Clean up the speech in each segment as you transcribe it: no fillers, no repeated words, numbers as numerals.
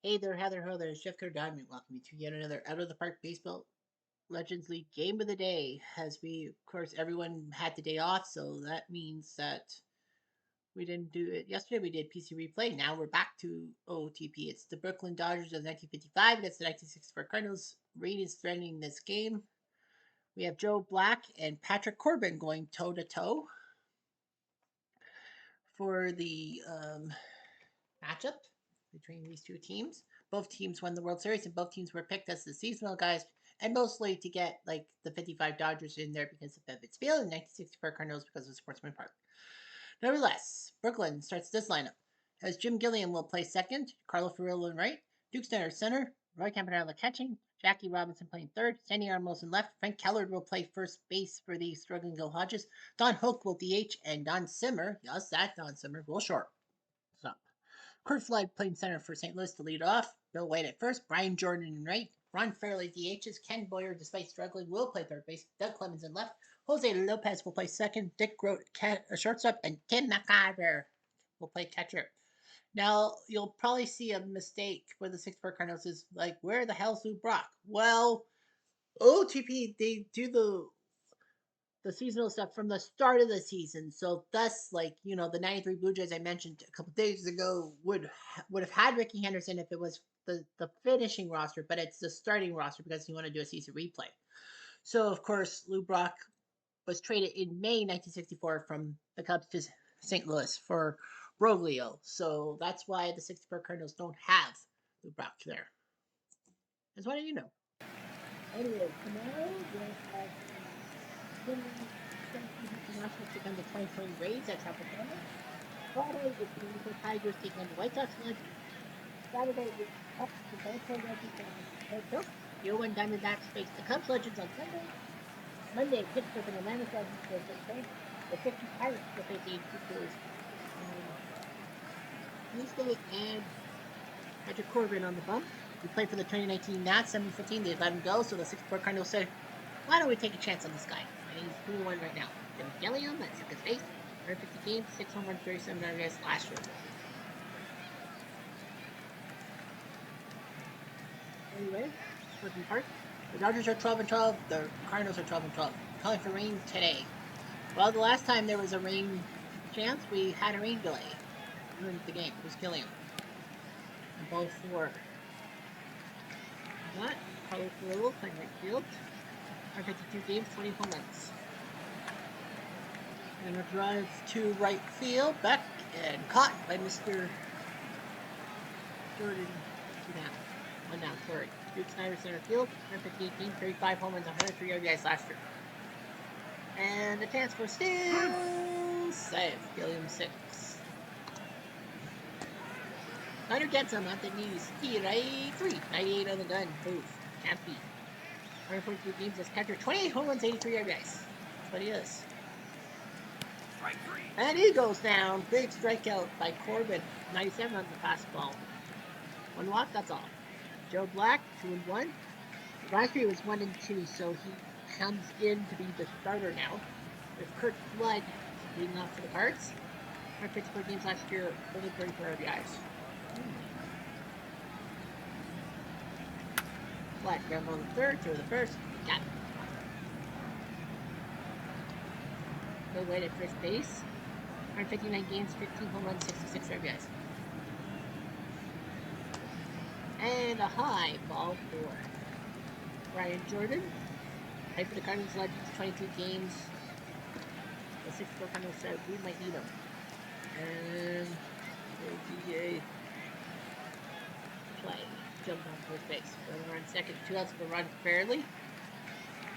Hey there, Heather Ho there, Chef Diamond. Welcome to yet another Out of the Park Baseball Legends League Game of the Day. As we, of course, everyone had the day off, so that means that we didn't do it yesterday. We did PC Replay. Now we're back to OOTP. It's the Brooklyn Dodgers of 1955 against the 1964 Cardinals. Rain is threatening this game. We have Joe Black and Patrick Corbin going toe to toe for the matchup between these two teams. Both teams won the World Series, and both teams were picked as the seasonal guys, and mostly to get like the 55 Dodgers in there because of Ebbets Field, and 1964 Cardinals because of Sportsman Park. Nevertheless, Brooklyn starts this lineup as Jim Gilliam will play second, Carlo Furillo in right, Duke Snyder center, Roy Campanella catching, Jackie Robinson playing third, Sandy Armos in left, Frank Kellard will play first base for the struggling Gil Hodges, Don Hook will DH, and Don Simmer, yes, that Don Simmer, will short. Up. Kurt Flood playing center for St. Louis to lead off. Bill White at first. Brian Jordan in right. Ron Fairley DHs. Ken Boyer, despite struggling, will play third base. Doug Clemens in left. Jose Lopez will play second. Dick Grote shortstop. And Tim McIver will play catcher. Now, you'll probably see a mistake where the 6-4 Cardinals is like, where the hell's Lou Brock? Well, OTP, they do the seasonal stuff from the start of the season. So thus, like, the 93 Blue Jays I mentioned a couple days ago would have had Ricky Henderson if it was the finishing roster, but it's the starting roster because you want to do a season replay. So of course, Lou Brock was traded in May 1964 from the Cubs to St. Louis for Broglio. So that's why the 64 Cardinals don't have Lou Brock there. That's what you know. Anyway, tomorrow we'll have Nationals take on the 2020 Rays at Tropicana. Friday is the New Tigers taking on the White Sox Legends. Saturday is up to Baltimore Legends and Red The 0-1 Diamondbacks face the Cubs Legends on Sunday. Monday, Pittsburgh and Atlanta Legends for Thursday. The 50 Pirates will face the 82 Brewers Tuesday, and Patrick Corbin on the bump. We played for the 2019 Nats, 7-15. They let him go, so the 6-4 Cardinals said, why don't we take a chance on this guy? And he's 2-1 right now. Jim Gilliam at second base, 150 games, 6 home runs, 37 RBIs last year. Anyway, Sportsman Park. The Dodgers are 12-12. The Cardinals are 12-12. Calling for rain today. Well, the last time there was a rain chance, we had a rain delay. Ruined the game. It was Gilliam. And both were. Not Carlos Furillo playing right field. 152 games, 20 home runs. And a drive to right field, back and caught by Mr. Jordan. 2 down. 1 down, third. Duke Snyder center field, 158 games, 35 home runs, 103 RBIs last year. And the chance for still save. Gilliam 6. Snyder gets him at the knees. Right 3. 98 on the gun. Move. Can't beat. 142 games as catcher. 28 home runs, 83 RBIs. That's what he is. And he goes down. Big strikeout by Corbin. 97 on the fastball. 1 walk, that's all. Joe Black, 2-1. Last year was 1-2, so he comes in to be the starter now. With Kurt Flood leading off for the Cards. 154 games last year, only 34 RBIs. Flood, ground ball in the third, throw the first, got it. Bill White at first base. 159 games, 15 home runs, 66 RBIs. And a high ball for Brian Jordan. Right for the Cardinals Legends, 22 games. The 6-4 Cardinals said we might need him. And DJ play. Jumped on first base. Runner on second. 2 outs for Ron Fairley.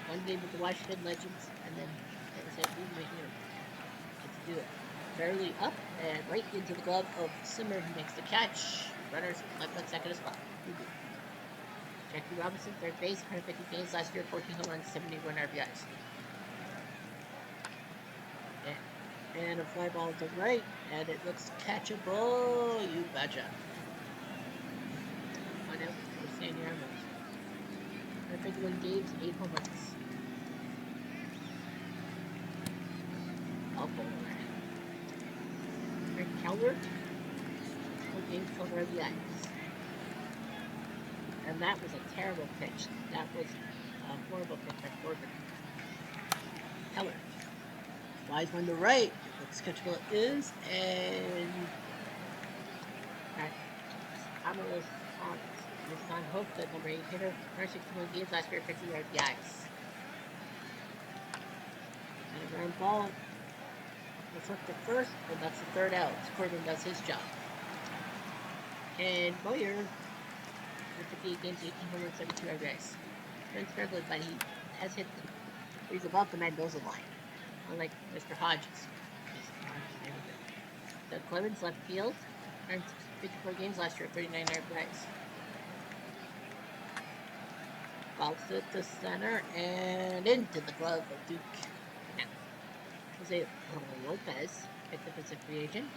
1 game with the Washington Legends. And then they said we might need him. Let's do it. Fairley up and right into the glove of Simmer, who makes the catch. Runners left on second as well. Jackie Robinson, third base, 150 games last year, 14 home runs, 71 RBIs. And a fly ball to right, and it looks catchable. You betcha. 1 out for Sandy Armos. 151 games, 8 home runs. All 4. Frank Kellard, 4 games, 12 RBIs. And that was a terrible pitch. That was a horrible pitch by Corbin. Keller. Flies one to right. It looks catchable. It is. And Amalis Thomas. It's on hope that number 8 hitter, 161 games last year, 50-yard yikes. And a ground ball. Let's look at first, and that's the third out. Corbin does his job. And Boyer, 58 games, 18 home runs, 72 RBIs. Turns fairly, but he has hit them. He's above the Mendoza line, unlike Mr. Hodges. Doug Clemens, left field, 54 games last year, 39 RBIs. Falls it to center and into the glove of Duke. Now, Jose Lopez picked up as a free agent.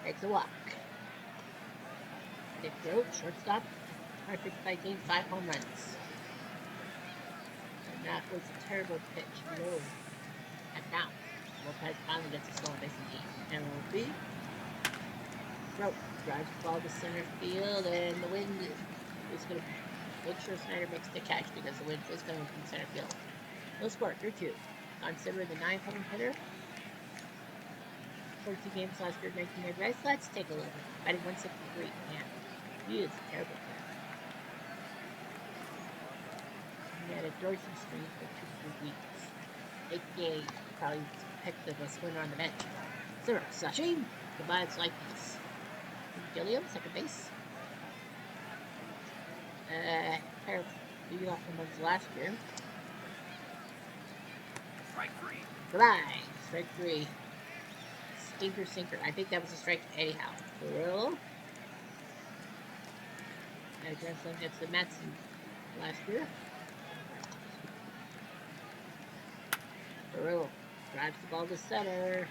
Takes a walk. Nick Roach, shortstop, 155 games, 5 home runs. And that was a terrible pitch low at down. Lopez finally gets a stolen base in the MLB. Roach drives the ball to center field, and the wind is going to make sure Snyder makes the catch because the wind is coming from center field. No score, 3-2. Considered the 9th home hitter. 42 games last year, 19 RBIs. Let's take a look. Batting 163. Man, he is a terrible player. He had a Dorsey streak for 2 weeks. AKA probably picked the best winner on the bench. Zero. Sashim. Goodbye, it's like this. Gilliam, second base. Pair of leadoff runs last year. Strike 3. Goodbye. Strike 3. Stinker sinker. I think that was a strike anyhow. Carrillo. And Grand Slam gets the Mets last year. Carrillo drives the ball to center.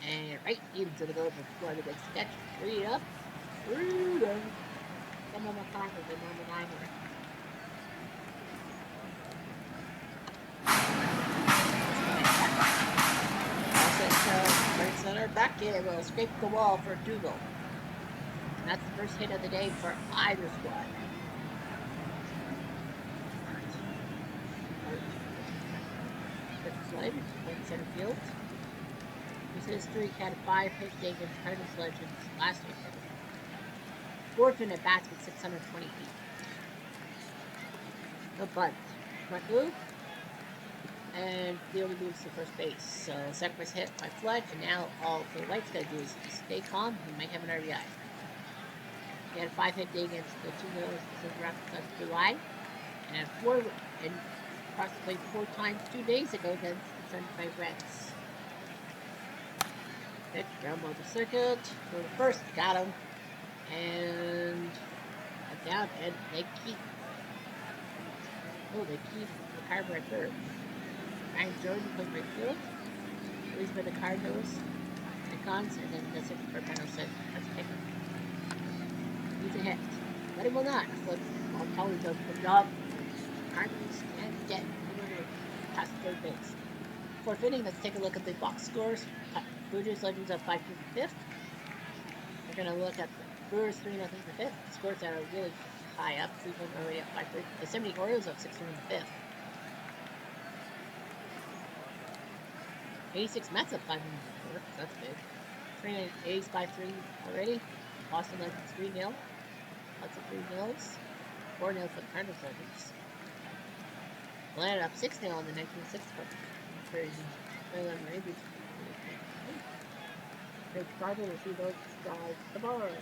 And right into the goal before the big sketch. 3 up. 3 down. Some of the time with the number 9 here. Right center, back in, will scrape the wall for Dougal. And that's the first hit of the day for either squad. Good slide, right center field. His history had a 5-hit day against Cardinals legends last year. 4th at bats with 628. No bunt. Front move. And fielder moves to first base. So second was hit by Flood, and now all the White's got to do is stay calm. He might have an RBI. He had a 5-hit day against the 2 Mills last July, and approximately 4 times 2 days ago against the 75 Reds. Pitch, ground ball to second, go to first, got him, and down, and they keep McCarver at third. Ryan Jordan plays right field. Released by the Cardinals, Icons, and then the 6 for Penal said, that's a kicker. He's a hit. But it will not. Flip, while Kelly does the job. Cardinals can't get past third base. 4th inning, let's take a look at the box scores. Blue Jays Legends up 5-2 for 5th. We're going to look at the Brewers 3-0 for 5th. Scores that are really high up. Cleveland already up 5-3. The 70 Orioles up 6-3 in 5th. 86 Mets up 5-4. That's big. 39 A's 5-3 already. Boston Legends 3-0. Lots of 3-0s. 4-0 for the Cardinals Legends. Landed up 6-0 in the 1906 Cup. Crazy. Rangers. Chicago will see those guys tomorrow.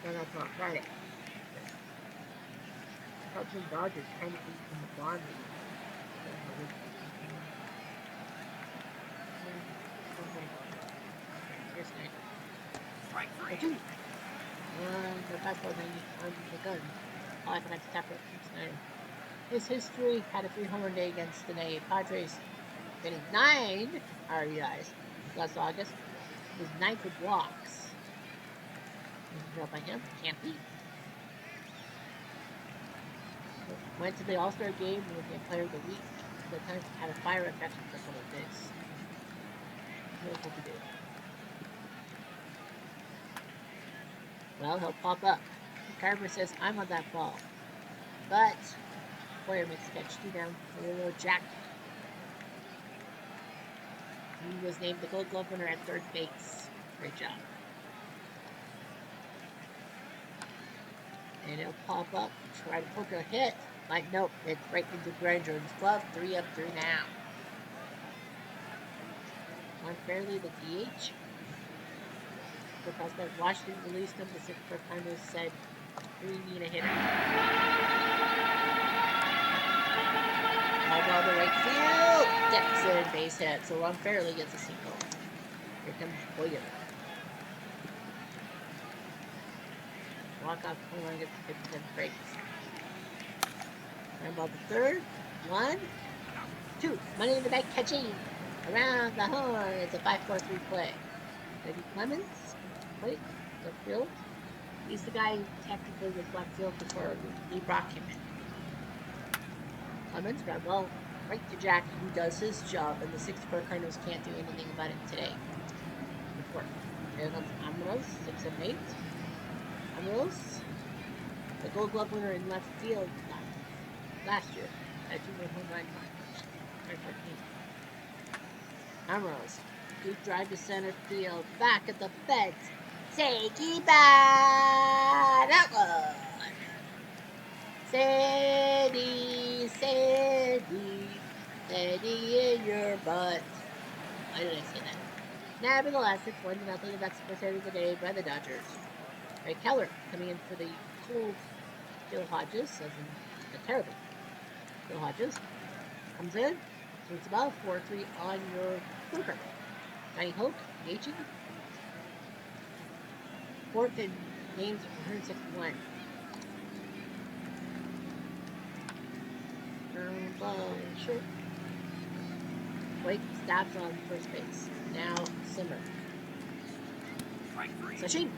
No, that's not Friday. Cubs and Dodgers kind of in the bond league. Strike 3. The fastball on the gun. Oh, I forgot to tap it. Snyder. His history had a 3-homer day against the Padres, getting 9 RBIs last August. His 9th with walks. By him, can't beat. Went to the All-Star game and became Player of the Week. The time had a fire infection for a couple of days. What to do? Well, he'll pop up. Carver says, I'm on that ball. But Boyer makes a catch. 2 down. Oh, Jack. He was named the Gold Glove winner at third base. Great job. And he'll pop up, try to poke a hit. But nope, it's right into Brian Jordan's glove. 3 up, 3 now. On Fairley, the DH. The prospect Washington released him. The 6 first-timers said, we need a hitter. All ball to right field. Dixon, base hit. So Ron Fairley gets a single. Here comes Boyer. Walk-off home run gets the 57th breaks. Ground ball to third. 1, 2. Money in the bank catching. Around the horn. It's a 5-4-3 play. Eddie Clemens. Wait, left field. He's the guy who technically was left field before Lee Brock came in. Clemens, ground ball right to Jack, who does his job, and the 6 Cardinals can't do anything about it today. Report. Here comes Amoros, 6 and 8. Amoros, the Gold Glove winner in left field last year at 2-run home run. Amoros, deep drive to center field, back at the fence. Say keep that one. Sandy, Sandy, Sandy in your butt. Why did I say that? Nevertheless, it's 1-0. That's the first hit of the day by the Dodgers. Ray Keller coming in for the cold Gil Hodges, as in the terrible Gil Hodges. Comes in, so it's about 4-3 on your poker. Johnny Hoke, engaging. 4th and games 161. Ball short. Blake stops on first base. Now Simmer. Sachin.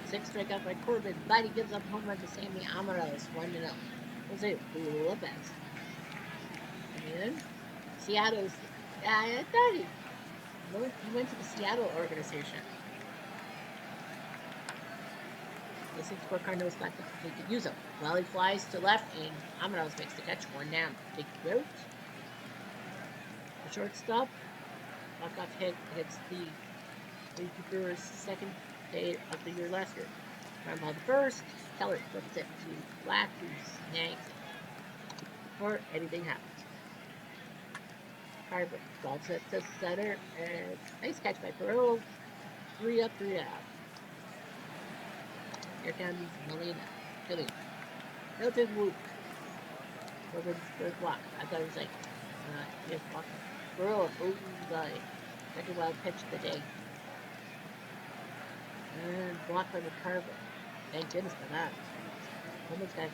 6 strikeout by Corbin. But he gives up home run to Sammy Amoros. 1-0. Jose Lopez. Coming in. Seattle's. I thought he went to the Seattle organization. The 6 Cardinals thought that they could use him. Well, he flies to left, and Amoros makes the catch. 1 down. Big route. The shortstop. Walk-off hit hits the Brewers' second day of the year last year. Ground ball to first. Keller flips it to Black, who snags it before anything happens. Carver golfs it to center, and nice catch by Pearl. 3 up, 3 out. Here comes Molina. Philly. Milton Wook. Corbin's first walk. I thought it was like, just walking. Pearl, the second wild pitch of the day. And blocked by McCarver. Thank goodness for that. Almost got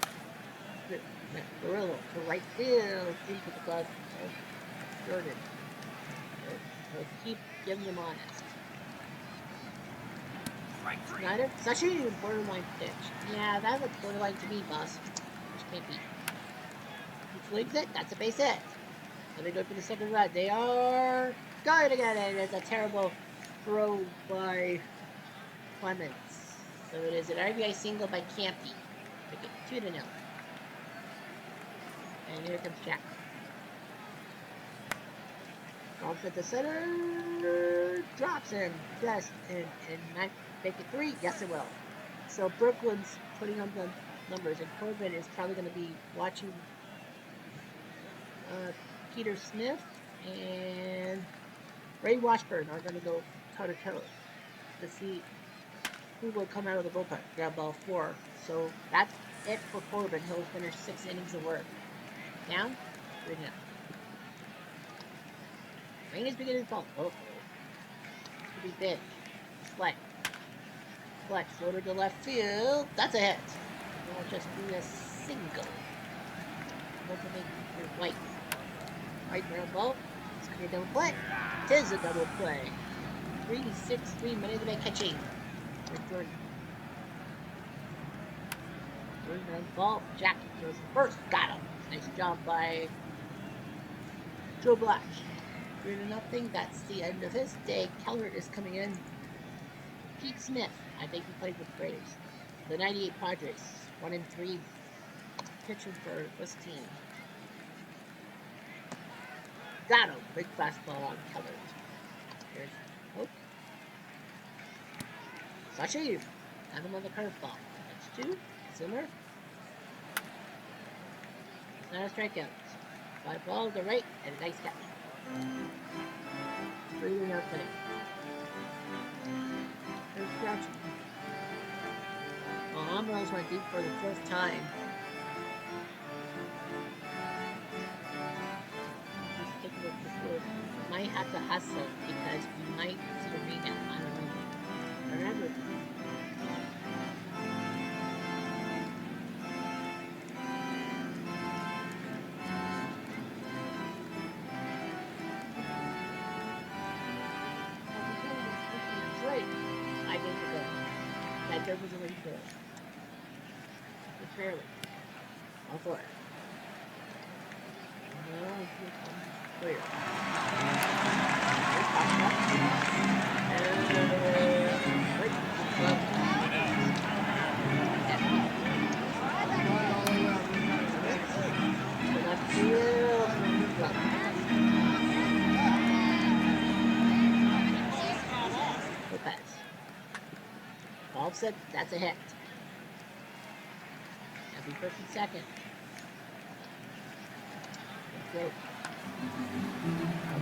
Perillo to right field into the glove of Jordan. So keep giving them honest. Snyder, Sachin, borderline pitch. Yeah, that looks borderline to me, boss. Which can't be. He swings it, that's a base hit. And they go for the second run. They are going to get it. It's a terrible throw by Clemens. So it is an RBI single by Campy. Make it 2-0. And here comes Jack. Golfs at the center. Drops him. Yes, and make it 3. Yes, it will. So Brooklyn's putting on the numbers, and Corbin is probably going to be watching Peter Smith and Ray Washburn are going to go toe-to-toe to see who will come out of the bullpen. Grab ball 4. So that's it for Corbin. He'll finish 6 innings of work. Down, 3-0. Rain is beginning to fall. Oh, could be big. Flex. Floater to left field. That's a hit. It'll just be a single. Hopefully, you're white. Right ground ball. It's going to be a double play. Tis a double play. 3-6-3. Money in the bank catching. Jordan. Jordan runs ball. Jack goes first. Got him. Nice job by Joe Black. 3-0. That's the end of his day. Keller is coming in. Pete Smith. I think he played with the Braves. the 98 Padres. 1-3 pitching for this team. Got him. Big fastball on Keller. Here's Hope. Sashi. Got him on the curveball. That's 2. Zimmer. It's not a strikeout. Fly ball to right and a nice catch. 3-0. Here's Grouchy. Well, Ambrose went deep for the 4th time. Just take a look at the score. Might have to hustle because we might see a rebound. I don't know. Remember. That joke was already good. It's fairly. All for it. No, clear. Said that's a hit. That'll be first and second. Great.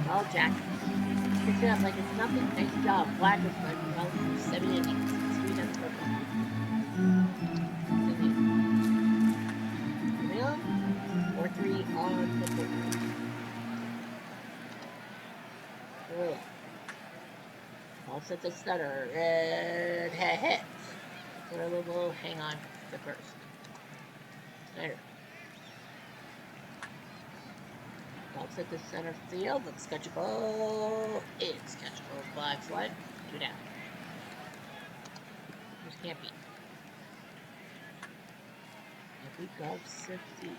Well, Jack. Pick it up like it's nothing. Nice job. Black was playing well for 7 innings. 3 down purple. Or 3 on the board. Cool. All set to stutter. Red hit. For a little hang on the first. Snyder. Ball set to center field. Looks catchable. It's catchable. Flag slide. 2 down. Here's Campy. Campy golf 50.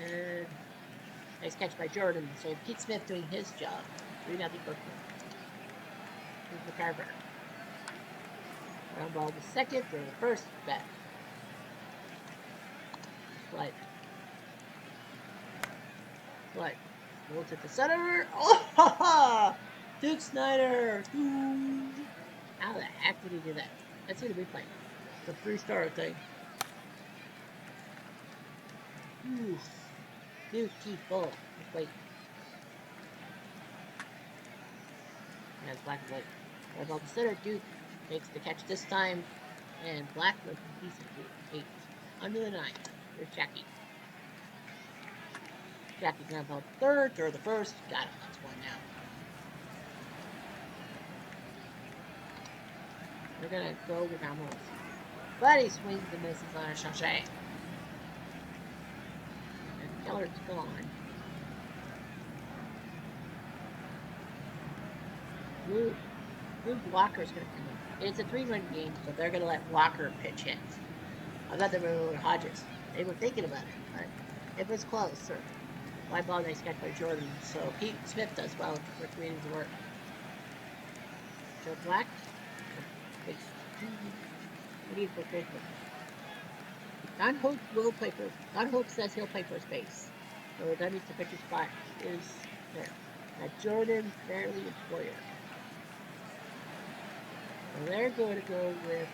And nice catch by Jordan. So Pete Smith doing his job. 3-0 Brooklyn. Here's McCarver. Ground ball to second, throw the first, back. Slide. Slide. Rolls at the center. Oh, ha, ha! Duke Snyder. Ooh. How the heck did he do that? Let's see the replay. The 3-star thing. Ooh. Duke Keith Bull. Let's wait. Yeah, it's black and white. Right ball to center. Duke makes the catch this time, and Black looks decent. 8 under the 9. There's Jackie. Jackie ground ball third, throw the first. Got him. That's 1 now. We're gonna go with Ramos. But he swings and misses on a Chanchet. And Keller's gone. Blue Walker's going to come in. It's a 3-run game, so they're going to let Walker pitch hit. I thought they were going to Hodges. They were thinking about it, but it was close. Sir. Fly ball, nice catch by Jordan. So Pete Smith does well for 3 innings of work. Joe Black. What do you put this one? Don Hope will play for. Don Hope says he'll play first base. So that means the pitcher's spot is there. Now Jordan Fairley and Boyer. So they're going to go with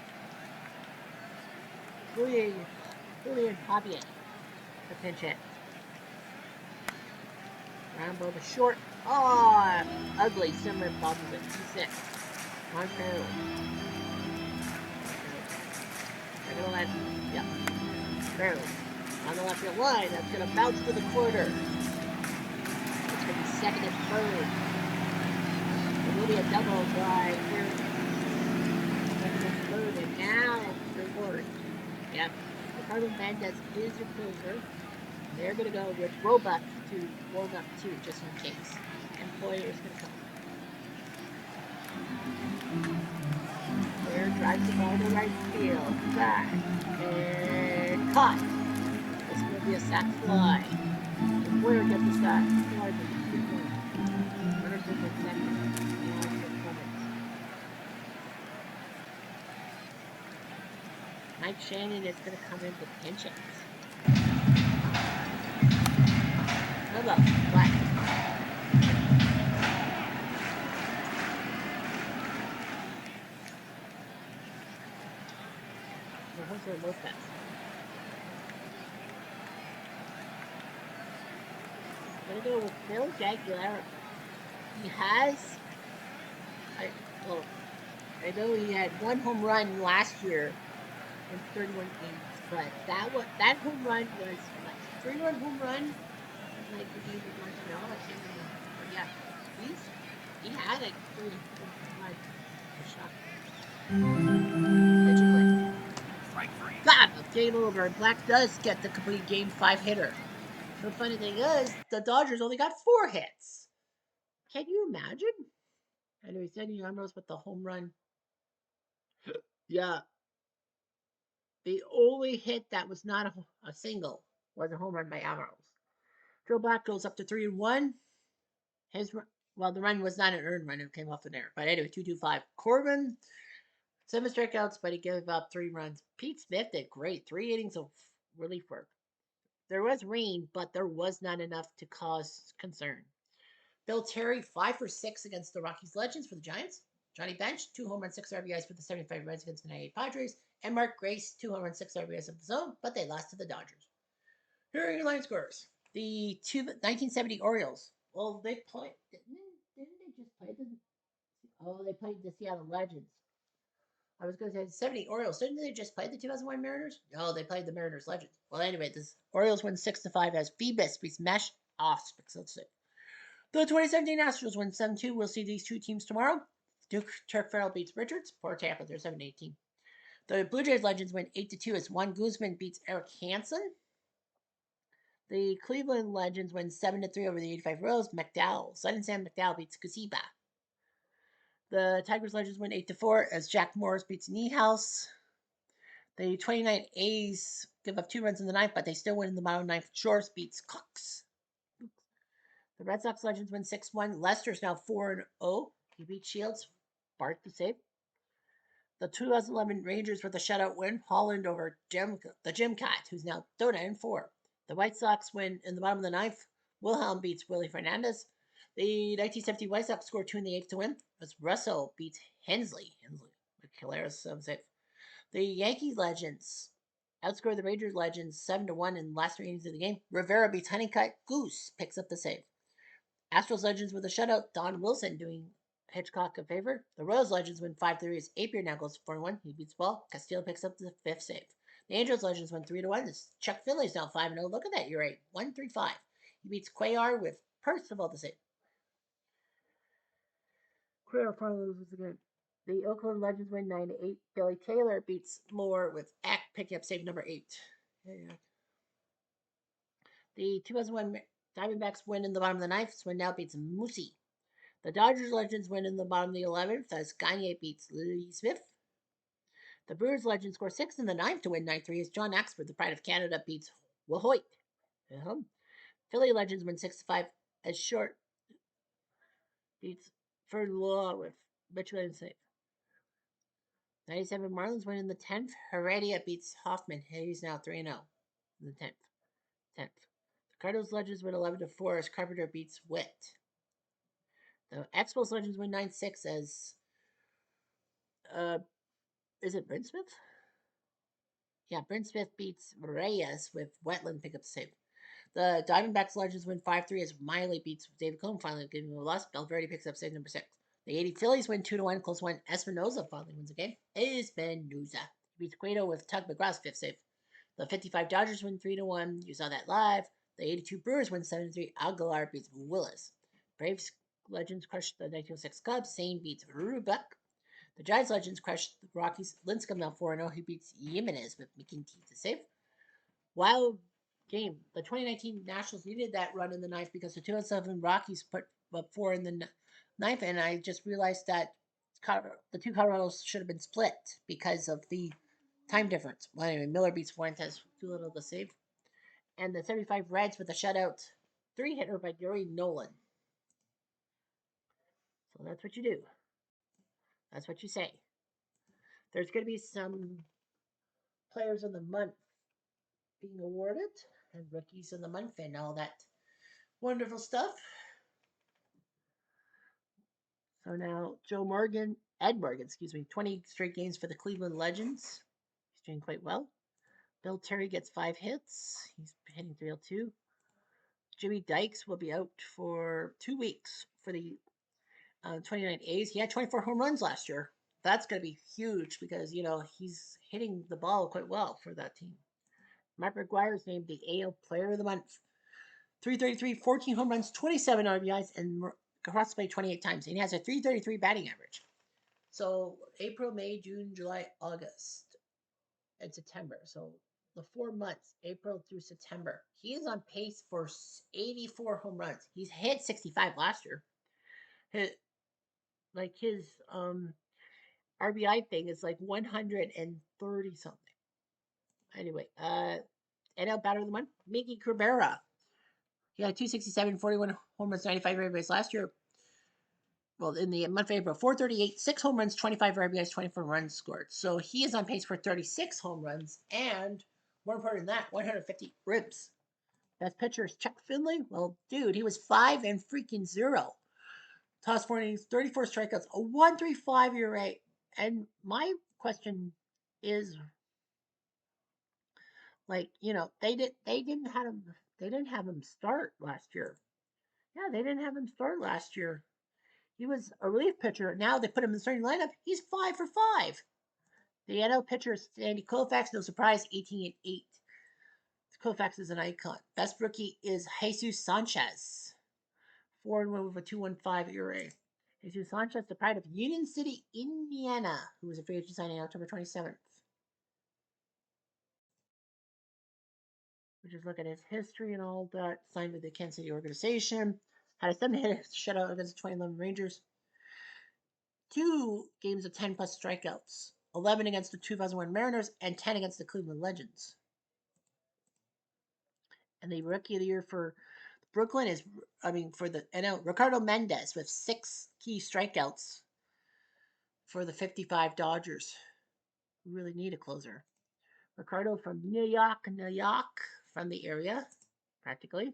Julian Javier to pinch hit. Ground ball to short. Oh, ugly. Simmer bobbles at 2-6. On Fairley. They're going to let, yeah, Fairley. On the left field line, that's going to bounce to the corner. It's going to be second and third. It will be a double by Fairley. Second and third, and now reward. Yep. Ricardo Mendez is your closer. They're going to go with Roebuck to warm up too, just in case. Employer is going to come. Blair drives the ball to right field. Back. And caught. This will be a sac fly. And Blair gets the sac. Fly for 2 points. Runners in the second. And Mike Shannon is going to come in with pinch hits. Hello, what? Jose Lopez. I'm going to go with Phil Jaguar. He has, I know he had one home run last year in 31 games, but that home run was what, 3-run home run in like the game with Montreal. I can't remember, but yeah, he had a 3-run home run. A shot. Strike three. God, game over. Black does get the complete game 5 hitter. The funny thing is, the Dodgers only got 4 hits. Can you imagine? Anyway, Sandy Alvarez with the home run. Yeah, the only hit that was not a single was a home run by Alvarez. Joe Black goes up to 3-1. His the run was not an earned run; it came off the air. But anyway, 2-2-5. Corbin 7 strikeouts, but he gave up 3 runs. Pete Smith did great, 3 innings of relief work. There was rain, but there was not enough to cause concern. Bill Terry 5 for 6 against the Rockies Legends for the Giants. Johnny Bench 2 home runs, 6 RBIs for the 75 Reds against the 98 Padres, and Mark Grace 2 home runs, 6 RBIs of the zone, but they lost to the Dodgers. Here are your line scores. The 1970 Orioles. Well, they played. Didn't they just play the? Oh, they played the Seattle Legends. I was going to say the 70 Orioles. Didn't they just play the 2001 Mariners? No, they played the Mariners Legends. Well, anyway, the Orioles win 6-5 as Phoebus beats Mesh off. Let's see. The 2017 Astros win 7-2. We'll see these two teams tomorrow. Duke Turk Farrell beats Richards. Poor Tampa, they're 7-18. The Blue Jays Legends win 8-2 as Juan Guzman beats Eric Hansen. The Cleveland Legends win 7-3 over the 85 Royals. McDowell, Sudden Sam McDowell beats Kasiba. The Tigers Legends win 8-4 as Jack Morris beats Niehaus. The 29 A's give up 2 runs in the ninth, but they still win in the bottom ninth. Shores beats Cox. The Red Sox Legends win 6-1. Lester's now 4-0. He beat Shields. Bart the save. The 2011 Rangers with a shutout win. Holland over the Jim Cat, who's now 3-4. The White Sox win in the bottom of the ninth. Wilhelm beats Willie Fernandez. The 1970 White Sox score 2 in the 8th to win as Russell beats Hensley with Caleras save. The Yankees Legends outscore the Rangers Legends 7-1 in the last 3 innings of the game. Rivera beats Honeycutt. Goose picks up the save. Astros Legends with a shutout. Don Wilson doing Hitchcock a favor. The Royals Legends win 5-3 as Apier now goes 4-1. He beats Ball. Castillo picks up the 5th save. The Angels Legends win 3-1. Chuck Finley's now 5-0. Look at that. You're right. 1-3-5. He beats Cuellar with Percival to save. Cuellar finally loses again. The Oakland Legends win 9-8. Billy Taylor beats Moore with Ack picking up save number 8. Yeah. The 2001 Diamondbacks win in the bottom of the ninth. Swin now beats Moosey. The Dodgers Legends win in the bottom of the 11th as Gagne beats Lee Smith. The Brewers Legends score 6 in the ninth to win 9-3 as John Axford, the pride of Canada, beats Wahoit. Philly Legends win 6-5 as Short beats Furlaw with Mitchell save. 97 Marlins win in the 10th. Heredia beats Hoffman. He's now 3-0 in the 10th. The Cardinals Legends win 11-4 as Carpenter beats Witt. The Expos Legends win 9-6 as is it Bryn Smith? Yeah, Bryn Smith beats Reyes with Wetland pick up the save. The Diamondbacks Legends win 5-3 as Miley beats David Cohn, finally giving him a loss. Belverdi picks up save number 6. The 80 Phillies win 2-1, close one. Espinoza finally wins the game. Espinoza beats Cueto with Tug McGraw's 5th save. The 55 Dodgers win 3-1. You saw that live. The 82 Brewers win 7-3. Aguilar beats Willis. Braves Legends crush the 1906 Cubs. Sane beats Rubeck. The Giants Legends crushed the Rockies. Lincecum now 4-0. He beats Jimenez with making teeth to save. Wild game. The 2019 Nationals needed that run in the ninth because the 2007 Rockies put up 4 in the ninth, and I just realized that the two Colorados should have been split because of the time difference. Well, anyway, Miller beats Fuentes, too little to save. And the 75 Reds with a shutout 3-hitter by Gary Nolan. So that's what you do. That's what you say. There's going to be some players of the month being awarded, and rookies of the month, and all that wonderful stuff. So now Ed Morgan, excuse me, 20 straight games for the Cleveland Legends. He's doing quite well. Bill Terry gets 5 hits. He's hitting 302. Jimmy Dykes will be out for 2 weeks for the 29 A's. He had 24 home runs last year. That's going to be huge because, he's hitting the ball quite well for that team. Matt McGuire is named the AL Player of the Month. 333, 14 home runs, 27 RBIs, and crossed play 28 times. And he has a 333 batting average. So April, May, June, July, August, and September. So the 4 months, April through September, he is on pace for 84 home runs. He's hit 65 last year. His RBI thing is like 130 something. Anyway, NL Batter of the Month, Miggy Cabrera. He had 267, 41 home runs, 95 RBIs last year. Well, in the month of April, 438, 6 home runs, 25 RBIs, 24 runs scored. So he is on pace for 36 home runs and, more important than that, 150 ribs. Best pitcher is Chuck Finley. Well, dude, he was 5 and freaking 0. Toss 40, 34 strikeouts, a 1.35 ERA. And my question is, they didn't have him start last year. Yeah, they didn't have him start last year. He was a relief pitcher. Now they put him in the starting lineup. He's 5 for 5. The NL pitcher is Sandy Koufax. No surprise, 18 and 8. Koufax is an icon. Best rookie is Jesus Sanchez. 4-1 with a 2.15 ERA. Jesus Sanchez, the pride of Union City, Indiana, who was a free agent signing October 27th. We just look at his history and all that. Signed with the Kansas City organization. Had a 7-hit shutout against the 2011 Rangers. 2 games of 10 plus strikeouts. 11 against the 2001 Mariners and 10 against the Cleveland Legends. And the rookie of the year for Brooklyn for the NL, Ricardo Mendez with 6 key strikeouts for the 55 Dodgers. We really need a closer. Ricardo from New York, from the area, practically.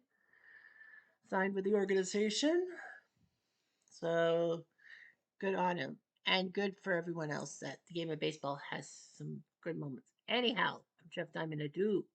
Signed with the organization. So good on him. And good for everyone else that the game of baseball has some good moments. Anyhow, I'm Jeff Diamond Ado.